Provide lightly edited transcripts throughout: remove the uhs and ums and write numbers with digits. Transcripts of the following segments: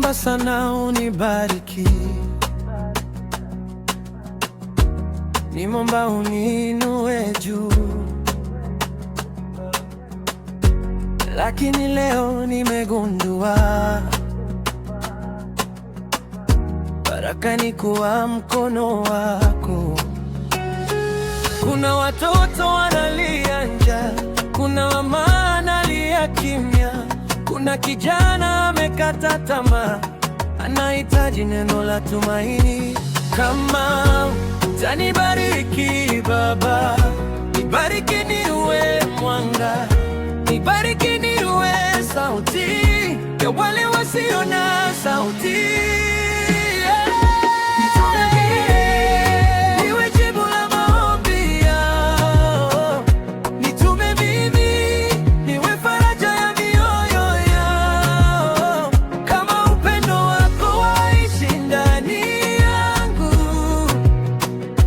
naomba sana unibariki, nimeomba uniinue juu, lakini leo nimegundua baraka ni kuwa mkono wako. Kuna watoto wanalia njaa, kuna mama analia kimya, kuna kijana amekata tamaa, anahitaji neno la tumaini. Kama utanibariki Baba, nibariki niwe mwanga, nibariki niwe sauti ya wale wasio na sauti.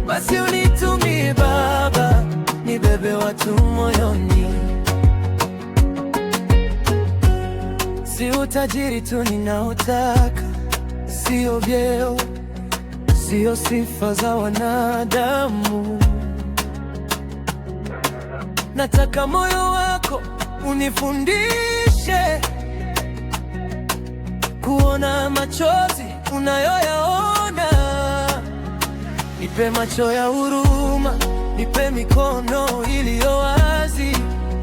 Basi unitumie Baba, nibebe watu moyoni. Si utajiri tu ninaotaka, sio vyeo, sio sifa za wanadamu. Nataka moyo wako unifundishe kuona machozi unayoyaona. Nipe macho ya huruma, nipe mikono iliyo wazi,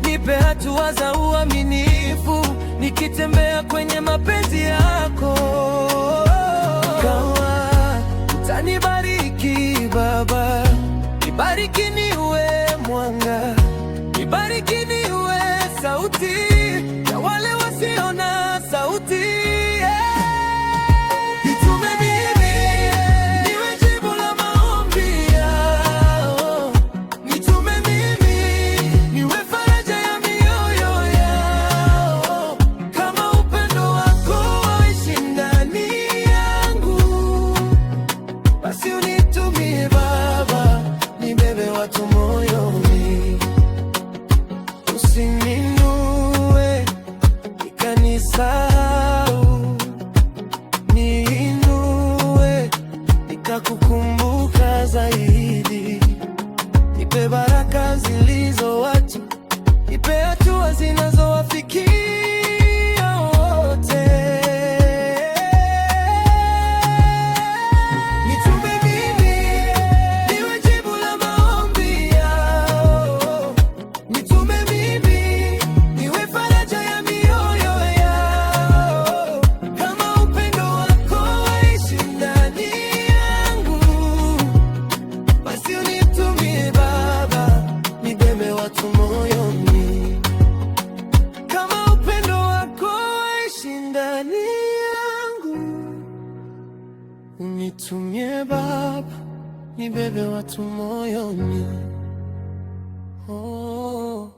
nipe hatua za uaminifu, nikitembea kwenye mapenzi yako. Kama utanibariki Baba, nibariki niwe mwanga, nibariki niwe sauti ya wale wasio na sauti. Basi unitumie Baba, nibebe watu moyoni. Usininue nikanisahau, niinue nikakukumbuka zaidi. Nipe baraka zilizo watu, nipe hatua zinazowafikia wote. Kama upendo wako waishi ndani yangu, unitumie Baba, nibebe watu moyoni. Oh.